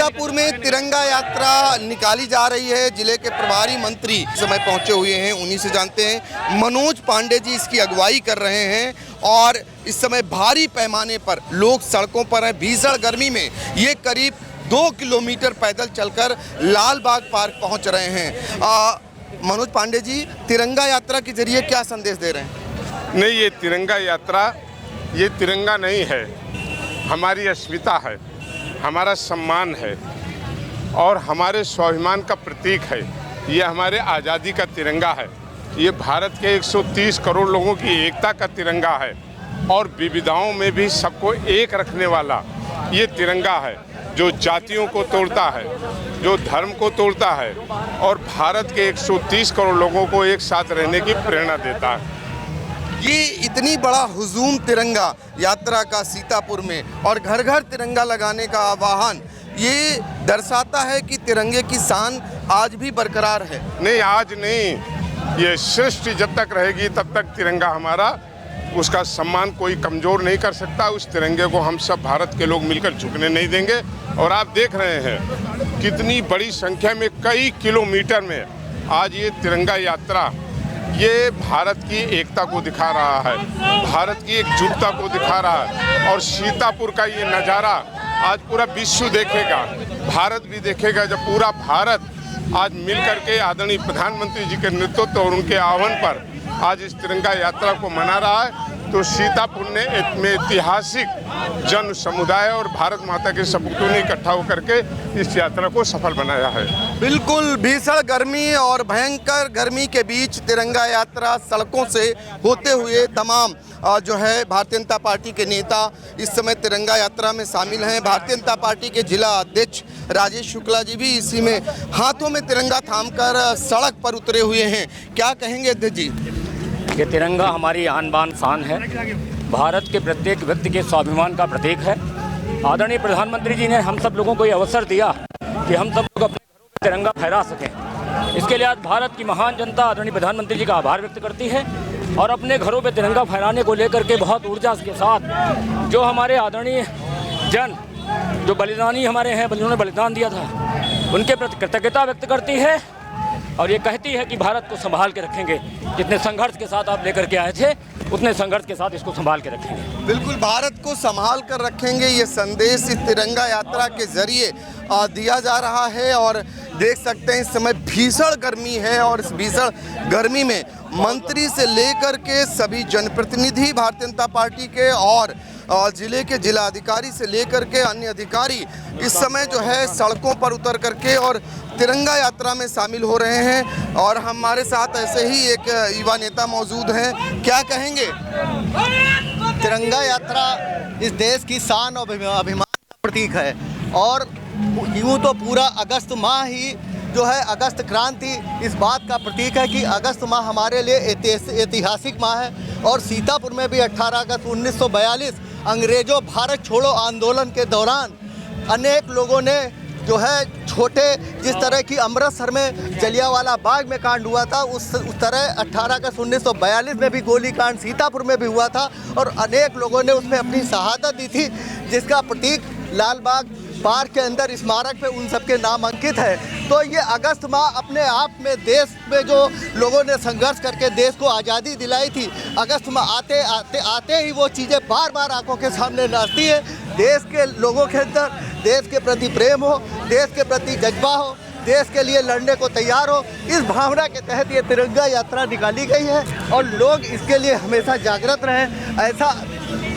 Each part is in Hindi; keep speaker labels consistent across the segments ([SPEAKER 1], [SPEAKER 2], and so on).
[SPEAKER 1] सीतापुर में तिरंगा यात्रा निकाली जा रही है। जिले के प्रभारी मंत्री इस समय पहुंचे हुए हैं, उन्हीं से जानते हैं। मनोज पांडे जी इसकी अगुवाई कर रहे हैं और इस समय भारी पैमाने पर लोग सड़कों पर हैं। भीषण गर्मी में ये करीब 2 किलोमीटर पैदल चलकर लाल बाग पार्क पहुंच रहे हैं। मनोज पांडे जी, तिरंगा यात्रा के जरिए क्या संदेश दे रहे हैं?
[SPEAKER 2] नहीं, ये तिरंगा यात्रा ये तिरंगा नहीं है, हमारी अस्मिता है, हमारा सम्मान है और हमारे स्वाभिमान का प्रतीक है। ये हमारे आज़ादी का तिरंगा है। ये भारत के 130 करोड़ लोगों की एकता का तिरंगा है और विविधताओं में भी सबको एक रखने वाला ये तिरंगा है, जो जातियों को तोड़ता है, जो धर्म को तोड़ता है और भारत के 130 करोड़ लोगों को एक साथ रहने की प्रेरणा देता है।
[SPEAKER 1] ये इतनी बड़ा हुजूम तिरंगा यात्रा का सीतापुर में और घर घर तिरंगा लगाने का आह्वान, ये दर्शाता है कि तिरंगे की शान आज भी बरकरार है।
[SPEAKER 2] नहीं, आज नहीं, ये सृष्टि जब तक रहेगी तब तक तिरंगा हमारा, उसका सम्मान कोई कमज़ोर नहीं कर सकता। उस तिरंगे को हम सब भारत के लोग मिलकर झुकने नहीं देंगे। और आप देख रहे हैं कितनी बड़ी संख्या में, कई किलोमीटर में आज ये तिरंगा यात्रा ये भारत की एकता को दिखा रहा है, भारत की एकजुटता को दिखा रहा है। और सीतापुर का ये नज़ारा आज पूरा विश्व देखेगा, भारत भी देखेगा। जब पूरा भारत आज मिलकर के आदरणीय प्रधानमंत्री जी के नेतृत्व और उनके आह्वान पर आज इस तिरंगा यात्रा को मना रहा है, तो सीतापुर ने ऐतिहासिक जन समुदाय और भारत माता के सपूतों ने इकट्ठा होकर के इस यात्रा को सफल बनाया है।
[SPEAKER 1] बिल्कुल, भीषण गर्मी और भयंकर गर्मी के बीच तिरंगा यात्रा सड़कों से होते हुए तमाम जो है भारतीय जनता पार्टी के नेता इस समय तिरंगा यात्रा में शामिल हैं। भारतीय जनता पार्टी के जिला अध्यक्ष राजेश शुक्ला जी भी इसी में हाथों में तिरंगा थामकर सड़क पर उतरे हुए हैं। क्या कहेंगे अध्यक्ष जी?
[SPEAKER 3] ये तिरंगा हमारी आन बान शान है, भारत के प्रत्येक व्यक्ति के स्वाभिमान का प्रतीक है। आदरणीय प्रधानमंत्री जी ने हम सब लोगों को ये अवसर दिया कि हम सब लोग अपने घरों में तिरंगा फहरा सकें। इसके लिए आज भारत की महान जनता आदरणीय प्रधानमंत्री जी का आभार व्यक्त करती है और अपने घरों में तिरंगा फहराने को लेकर के बहुत ऊर्जा के साथ जो हमारे आदरणीय जन जो बलिदानी हमारे हैं, जिन्होंने बलिदान दिया था, उनके प्रति कृतज्ञता व्यक्त करती है और ये कहती है कि भारत को संभाल के रखेंगे। जितने संघर्ष के साथ आप लेकर के आए थे, उतने संघर्ष के साथ इसको संभाल के रखेंगे।
[SPEAKER 1] बिल्कुल, भारत को संभाल कर रखेंगे, ये संदेश इस तिरंगा यात्रा के जरिए दिया जा रहा है। और देख सकते हैं इस समय भीषण गर्मी है और इस भीषण गर्मी में मंत्री से लेकर के सभी जनप्रतिनिधि भारतीय जनता पार्टी के और जिले के जिला अधिकारी से लेकर के अन्य अधिकारी इस समय जो है सड़कों पर उतर करके और तिरंगा यात्रा में शामिल हो रहे हैं। और हमारे साथ ऐसे ही एक युवा नेता मौजूद हैं। क्या कहेंगे?
[SPEAKER 4] तिरंगा यात्रा इस देश की शान और अभिमान का प्रतीक है और यूँ तो पूरा अगस्त माह ही जो है, अगस्त क्रांति इस बात का प्रतीक है कि अगस्त माह हमारे लिए ऐतिहासिक माह है। और सीतापुर में भी 18 अगस्त 1942 अंग्रेजों भारत छोड़ो आंदोलन के दौरान अनेक लोगों ने जो है छोटे, जिस तरह की अमृतसर में जलियांवाला बाग में कांड हुआ था, उस तरह 18 अगस्त 1942 में भी गोलीकांड सीतापुर में भी हुआ था और अनेक लोगों ने उसमें अपनी शहादत दी थी, जिसका प्रतीक लाल बाग पार्क के अंदर स्मारक पे उन सबके नाम अंकित है। तो ये अगस्त माह अपने आप में देश में जो लोगों ने संघर्ष करके देश को आज़ादी दिलाई थी, अगस्त माह आते ही वो चीज़ें बार बार आंखों के सामने नाचती है। देश के लोगों के अंदर देश के प्रति प्रेम हो, देश के प्रति जज्बा हो, देश के लिए लड़ने को तैयार हो, इस भावना के तहत ये तिरंगा यात्रा निकाली गई है और लोग इसके लिए हमेशा जागृत रहें, ऐसा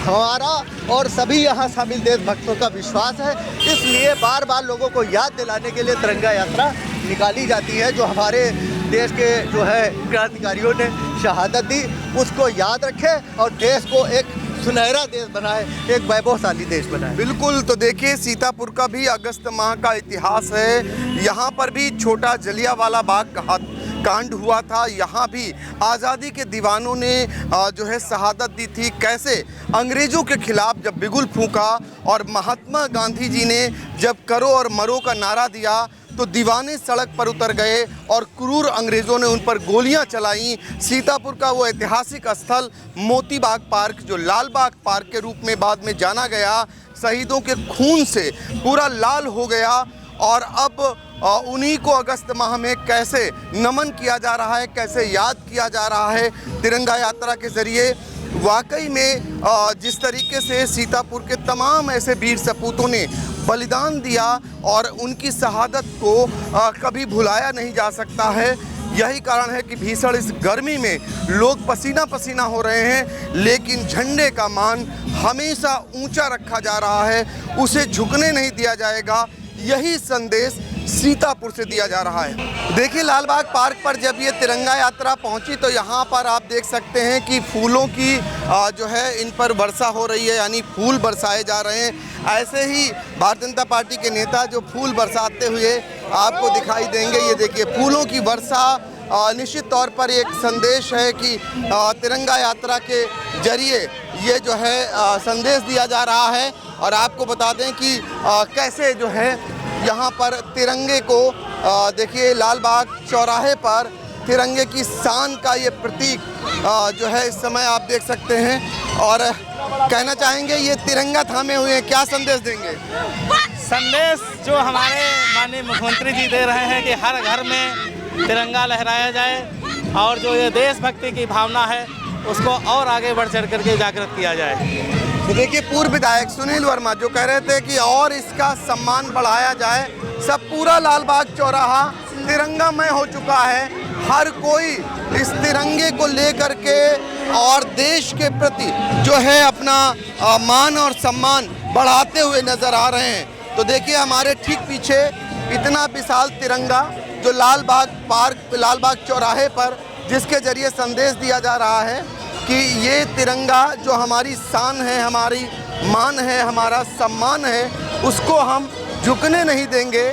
[SPEAKER 4] हमारा और सभी यहाँ शामिल देशभक्तों का विश्वास है। इसलिए बार बार लोगों को याद दिलाने के लिए तिरंगा यात्रा निकाली जाती है। जो हमारे देश के जो है क्रांतिकारियों ने शहादत दी, उसको याद रखे और देश को एक सुनहरा देश बनाए, एक वैभवशाली देश बनाए।
[SPEAKER 1] बिल्कुल, तो देखिए सीतापुर का भी अगस्त माह का इतिहास है। यहाँ पर भी छोटा जलियांवाला बाग का कांड हुआ था, यहाँ भी आज़ादी के दीवानों ने जो है शहादत दी थी। कैसे अंग्रेज़ों के खिलाफ जब बिगुल फूंका और महात्मा गांधी जी ने जब करो और मरो का नारा दिया, तो दीवाने सड़क पर उतर गए और क्रूर अंग्रेज़ों ने उन पर गोलियां चलाई। सीतापुर का वो ऐतिहासिक स्थल मोती बाग पार्क, जो लाल बाग पार्क के रूप में बाद में जाना गया, शहीदों के खून से पूरा लाल हो गया। और अब उन्हीं को अगस्त माह में कैसे नमन किया जा रहा है, कैसे याद किया जा रहा है तिरंगा यात्रा के ज़रिए। वाकई में जिस तरीके से सीतापुर के तमाम ऐसे वीर सपूतों ने बलिदान दिया और उनकी शहादत को कभी भुलाया नहीं जा सकता है। यही कारण है कि भीषण इस गर्मी में लोग पसीना पसीना हो रहे हैं, लेकिन झंडे का मान हमेशा ऊंचा रखा जा रहा है, उसे झुकने नहीं दिया जाएगा। यही संदेश सीतापुर से दिया जा रहा है। देखिए, लालबाग पार्क पर जब ये तिरंगा यात्रा पहुंची तो यहाँ पर आप देख सकते हैं कि फूलों की जो है इन पर वर्षा हो रही है, यानी फूल बरसाए जा रहे हैं। ऐसे ही भारतीय जनता पार्टी के नेता जो फूल बरसाते हुए आपको दिखाई देंगे। ये देखिए, फूलों की वर्षा निश्चित तौर पर एक संदेश है कि तिरंगा यात्रा के जरिए ये जो है संदेश दिया जा रहा है। और आपको बता दें कि कैसे जो है यहाँ पर तिरंगे को देखिए, लाल बाग चौराहे पर तिरंगे की शान का ये प्रतीक जो है इस समय आप देख सकते हैं। और कहना चाहेंगे, ये तिरंगा थामे हुए हैं, क्या संदेश देंगे?
[SPEAKER 5] संदेश जो हमारे माननीय मुख्यमंत्री जी दे रहे हैं कि हर घर में तिरंगा लहराया जाए और जो ये देशभक्ति की भावना है उसको और आगे बढ़ चढ़ करके जागृत किया जाए।
[SPEAKER 1] तो देखिए, पूर्व विधायक सुनील वर्मा जो कह रहे थे कि और इसका सम्मान बढ़ाया जाए। सब पूरा लाल बाग चौराहा तिरंगामय हो चुका है। हर कोई इस तिरंगे को लेकर के और देश के प्रति जो है अपना मान और सम्मान बढ़ाते हुए नजर आ रहे हैं। तो देखिए, हमारे ठीक पीछे इतना विशाल तिरंगा जो लाल बाग पार्क, लाल बाग चौराहे पर, जिसके जरिए संदेश दिया जा रहा है कि ये तिरंगा जो हमारी शान है, हमारी मान है, हमारा सम्मान है, उसको हम झुकने नहीं देंगे।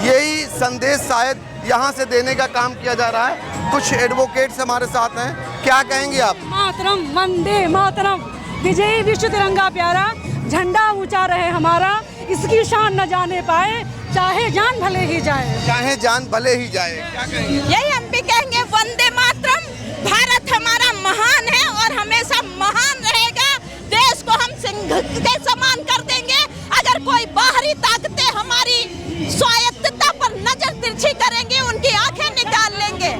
[SPEAKER 1] यही संदेश शायद यहाँ से देने का काम किया जा रहा है। कुछ एडवोकेट्स हमारे साथ हैं, क्या कहेंगे आप?
[SPEAKER 6] मातरम, वंदे मातरम, विजयी विश्व तिरंगा प्यारा, झंडा ऊंचा रहे हमारा, इसकी शान न जाने पाए, चाहे जान भले ही जाए।
[SPEAKER 1] चाहे जान भले ही जाए, क्या कहेंगे?
[SPEAKER 7] यही हम भी कहेंगे, वंदे मातरम। भारत हमारा महान है और हमेशा महान रहेगा। देश को हम सिंह के समान कर देंगे। अगर कोई बाहरी ताकतें हमारी स्वायत्तता पर नजर तिरछी करेंगे, उनकी आंखें निकाल लेंगे।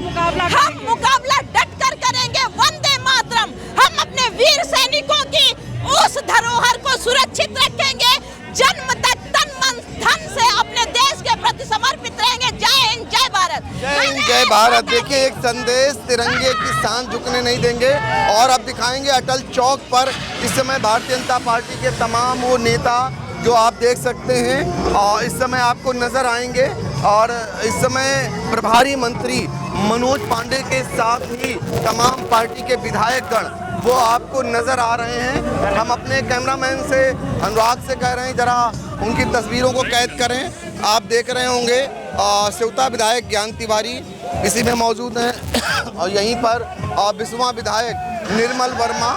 [SPEAKER 7] हम मुकाबला डट कर करेंगे। वंदे मातरम। हम अपने वीर सैनिकों की उस धरोहर को सुरक्षित रखेंगे। जन्म तक तन मन धन से अपने देश के प्रति समर्पित रहेंगे। जय हिंद, जय भारत।
[SPEAKER 1] जय हिंद, जय भारत। देखिए, एक संदेश, तिरंगे की शान झुकने नहीं देंगे। और अब दिखाएंगे अटल चौक पर इस समय भारतीय जनता पार्टी के तमाम वो नेता जो आप देख सकते हैं और इस समय आपको नजर आएंगे। और इस समय प्रभारी मंत्री मनोज पांडे के साथ ही तमाम पार्टी के विधायकगण वो आपको नजर आ रहे हैं। हम अपने कैमरामैन से, अनुराग से कह रहे हैं जरा उनकी तस्वीरों को कैद करें। आप देख रहे होंगे सेवता विधायक ज्ञान तिवारी इसी में मौजूद हैं और यहीं पर बिस्वा विधायक निर्मल वर्मा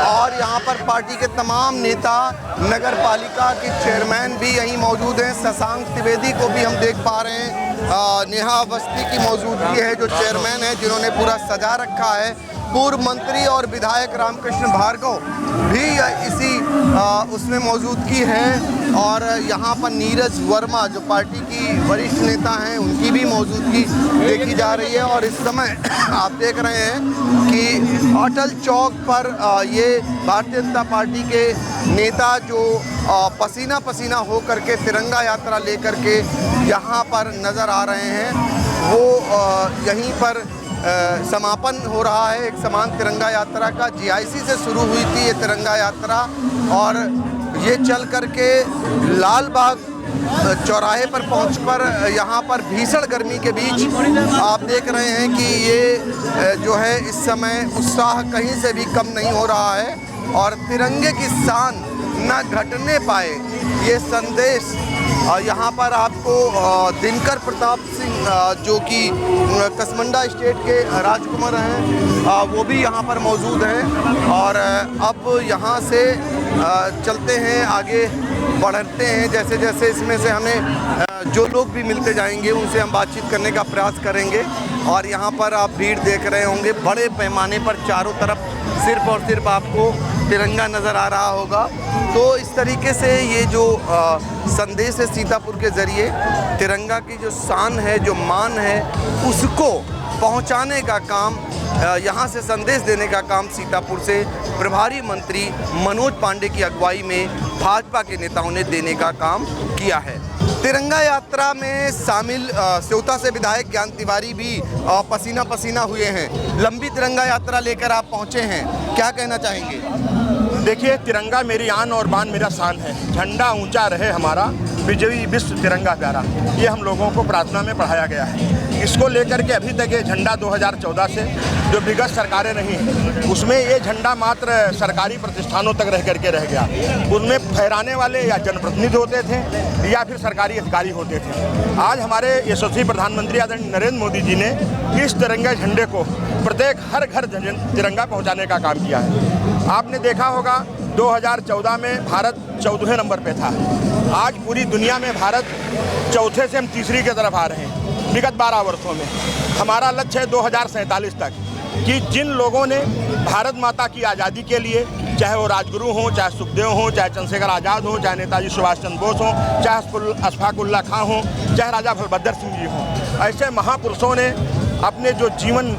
[SPEAKER 1] और यहाँ पर पार्टी के तमाम नेता, नगर पालिका के चेयरमैन भी यहीं मौजूद हैं। शशांक त्रिवेदी को भी हम देख पा रहे हैं। नेहा अवस्थी की मौजूदगी है जो चेयरमैन है, जिन्होंने पूरा सजा रखा है। पूर्व मंत्री और विधायक रामकृष्ण भार्गव भी इसी उसमें मौजूदगी है। और यहाँ पर नीरज वर्मा जो पार्टी की वरिष्ठ नेता हैं, उनकी भी मौजूदगी देखी जा रही है। और इस समय आप देख रहे हैं कि अटल चौक पर ये भारतीय जनता पार्टी के नेता जो पसीना पसीना हो करके तिरंगा यात्रा लेकर के यहाँ पर नज़र आ रहे हैं, वो यहीं पर समापन हो रहा है एक समान तिरंगा यात्रा का। जीआईसी से शुरू हुई थी ये तिरंगा यात्रा और ये चल करके लाल बाग चौराहे पर पहुँच पर यहाँ पर भीषण गर्मी के बीच आप देख रहे हैं कि ये जो है इस समय उत्साह कहीं से भी कम नहीं हो रहा है और तिरंगे की शान न घटने पाए, ये संदेश यहाँ पर आपको दिनकर प्रताप सिंह जो कि कसमंडा स्टेट के राजकुमार हैं, वो भी यहाँ पर मौजूद हैं। और अब यहाँ से चलते हैं, आगे बढ़ते हैं, जैसे जैसे इसमें से हमें जो लोग भी मिलते जाएंगे उनसे हम बातचीत करने का प्रयास करेंगे। और यहाँ पर आप भीड़ देख रहे होंगे, बड़े पैमाने पर चारों तरफ सिर्फ और सिर्फ आपको तिरंगा नज़र आ रहा होगा। तो इस तरीके से ये जो संदेश है सीतापुर के ज़रिए, तिरंगा की जो शान है, जो मान है, उसको पहुंचाने का काम, यहाँ से संदेश देने का काम सीतापुर से प्रभारी मंत्री मनोज पांडे की अगुवाई में भाजपा के नेताओं ने देने का काम किया है। तिरंगा यात्रा में शामिल सेवता से विधायक ज्ञान तिवारी भी पसीना पसीना हुए हैं। लंबी तिरंगा यात्रा लेकर आप पहुंचे हैं, क्या कहना चाहेंगे?
[SPEAKER 8] देखिए, तिरंगा मेरी आन और बान, मेरा शान है। झंडा ऊंचा रहे हमारा, विजयी विश्व तिरंगा प्यारा, ये हम लोगों को प्रार्थना में पढ़ाया गया है। इसको लेकर के अभी तक ये झंडा 2014 से जो विगत सरकारें रही हैं, उसमें ये झंडा मात्र सरकारी प्रतिष्ठानों तक रह करके रह गया। उनमें फहराने वाले या जनप्रतिनिधि होते थे या फिर सरकारी अधिकारी होते थे। आज हमारे यशस्वी प्रधानमंत्री आदरणीय नरेंद्र मोदी जी ने इस तिरंगे झंडे को प्रत्येक हर घर तिरंगा पहुंचाने का काम किया है। आपने देखा होगा 2014 में भारत 14वें नंबर पे था। आज पूरी दुनिया में भारत चौथे से हम तीसरी की तरफ आ रहे हैं। विगत 12 वर्षों में हमारा लक्ष्य है 2047 तक कि जिन लोगों ने भारत माता की आज़ादी के लिए, चाहे वो राजगुरु हों, चाहे सुखदेव हों, चाहे चंद्रशेखर आज़ाद हों, चाहे नेताजी सुभाष चंद्र बोस हों, चाहे अशफाकुल्ला खां हों, चाहे राजा बलभद्र सिंह जी हों, ऐसे महापुरुषों ने अपने जो जीवन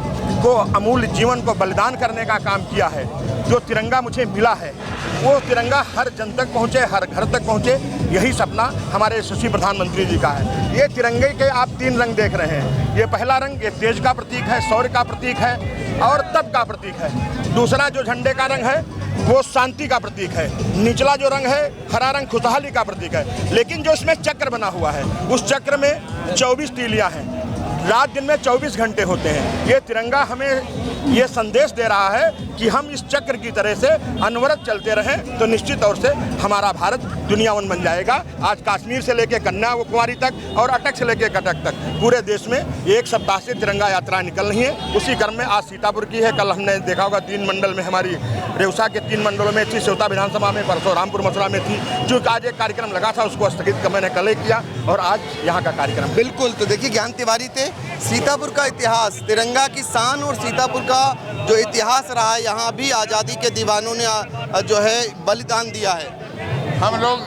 [SPEAKER 8] को, अमूल्य जीवन को बलिदान करने का काम किया है। जो तिरंगा मुझे मिला है वो तिरंगा हर जन तक पहुँचे, हर घर तक पहुँचे, यही सपना हमारे यशस्वी प्रधानमंत्री जी का है। ये तिरंगे के आप 3 रंग देख रहे हैं। ये पहला रंग ये तेज का प्रतीक है, शौर्य का प्रतीक है और तप का प्रतीक है। दूसरा जो झंडे का रंग है वो शांति का प्रतीक है। निचला जो रंग है हरा रंग खुशहाली का प्रतीक है। लेकिन जो इसमें चक्र बना हुआ है, उस चक्र में 24 तीलियाँ हैं। रात दिन में 24 घंटे होते हैं। ये तिरंगा हमें ये संदेश दे रहा है कि हम इस चक्र की तरह से अनवरत चलते रहें तो निश्चित तौर से हमारा भारत दुनियावन बन जाएगा। आज कश्मीर से लेकर कन्याकुमारी तक और अटक से लेकर कटक तक पूरे देश में एक सप्ताह से तिरंगा यात्रा निकल रही है। उसी क्रम में आज सीतापुर की है। कल हमने देखा होगा 3 मंडल में, हमारी रेउसा के 3 मंडलों में थी, सेवता विधानसभा में, परसों रामपुर मथुरा में थी। जो आज एक कार्यक्रम लगा था उसको स्थगित मैंने कल किया और आज यहाँ का कार्यक्रम।
[SPEAKER 1] बिल्कुल, तो देखिए ज्ञान तिवारी थे। सीतापुर का इतिहास, तिरंगा की शान और सीतापुर का जो इतिहास रहा है, यहाँ भी आज़ादी के दीवानों ने जो है बलिदान दिया है।
[SPEAKER 9] हम लोग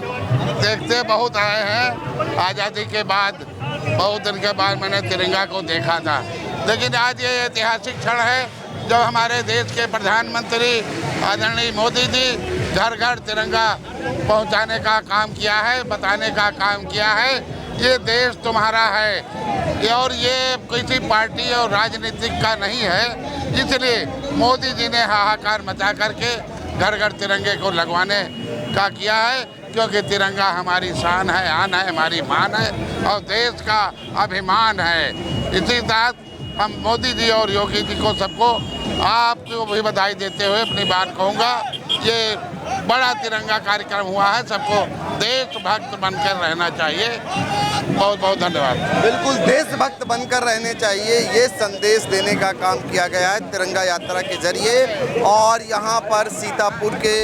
[SPEAKER 9] देखते बहुत आए हैं। आज़ादी के बाद बहुत दिन के बाद मैंने तिरंगा को देखा था, लेकिन आज ये ऐतिहासिक क्षण है जब हमारे देश के प्रधानमंत्री आदरणीय मोदी जी घर घर तिरंगा पहुंचाने का काम किया है, बताने का काम किया है ये देश तुम्हारा है और ये किसी पार्टी और राजनीतिक का नहीं है। इसलिए मोदी जी ने हाहाकार मचा करके घर घर तिरंगे को लगवाने का किया है, क्योंकि तिरंगा हमारी शान है, आन है, हमारी मान है और देश का अभिमान है। इसी तहत हम मोदी जी और योगी जी को सबको आपको भी बधाई देते हुए अपनी बात कहूँगा। ये बड़ा तिरंगा कार्यक्रम हुआ है, सबको देशभक्त बनकर रहना चाहिए। बहुत बहुत धन्यवाद। बिल्कुल,
[SPEAKER 1] देशभक्त बनकर रहने चाहिए, ये संदेश देने का काम किया गया है तिरंगा यात्रा के जरिए। और यहाँ पर सीतापुर के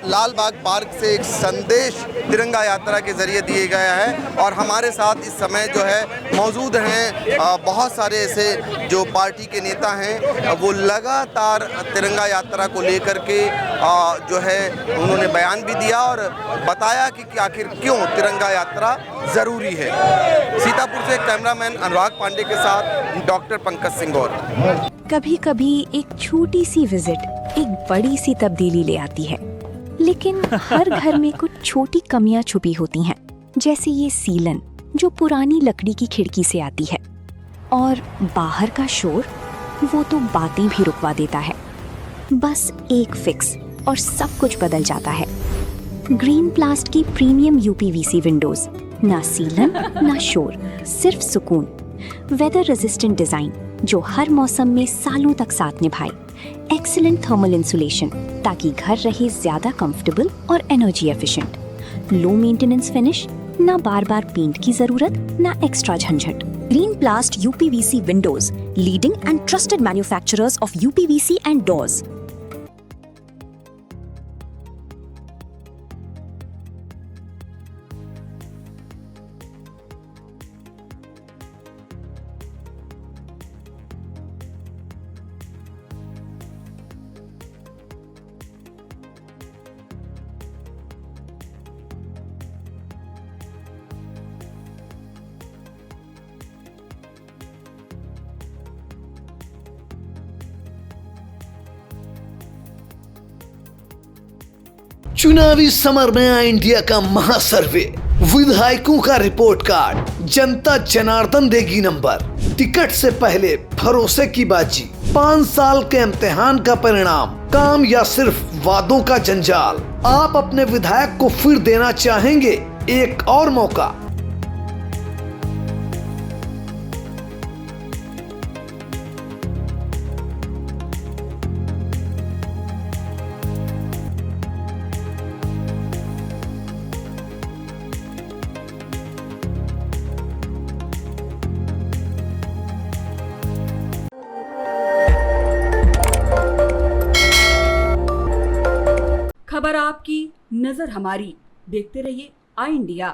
[SPEAKER 1] लाल बाग पार्क से एक संदेश तिरंगा यात्रा के जरिए दिए गया है। और हमारे साथ इस समय जो है मौजूद हैं बहुत सारे ऐसे जो पार्टी के नेता हैं, वो लगातार तिरंगा यात्रा को लेकर के जो है उन्होंने बयान भी दिया और बताया कि आखिर क्यों तिरंगा यात्रा ज़रूरी है। सीतापुर से कैमरामैन अनुराग पांडे के साथ डॉक्टर पंकज सिंह। और
[SPEAKER 10] कभी कभी एक छोटी सी विजिट एक बड़ी सी तब्दीली ले आती है, लेकिन हर घर में कुछ छोटी कमियां छुपी होती हैं, जैसे ये सीलन जो पुरानी लकड़ी की खिड़की से आती है, और बाहर का शोर वो तो बातें भी रुकवा देता है। बस एक फिक्स और सब कुछ बदल जाता है। ग्रीन प्लास्ट की प्रीमियम यूपीवीसी विंडोज, ना सीलन ना शोर, सिर्फ सुकून। वेदर रेजिस्टेंट डिजाइन जो हर मौसम में सालों तक साथ निभाए। एक्सीलेंट थर्मल इंसुलेशन ताकि घर रहे ज्यादा कंफर्टेबल और energy efficient. Low maintenance finish, ना बार बार पेंट की जरूरत, ना एक्स्ट्रा झंझट। Green प्लास्ट UPVC Windows, leading and trusted manufacturers of UPVC and doors.
[SPEAKER 11] चुनावी समर में आई इंडिया का महासर्वे, विधायकों का रिपोर्ट कार्ड, जनता जनार्दन देगी नंबर, टिकट से पहले भरोसे की बाजी, 5 साल के इम्तिहान का परिणाम, काम या सिर्फ वादों का जंजाल। आप अपने विधायक को फिर देना चाहेंगे एक और मौका?
[SPEAKER 12] खबर आपकी, नजर हमारी। देखते रहिए आई इंडिया।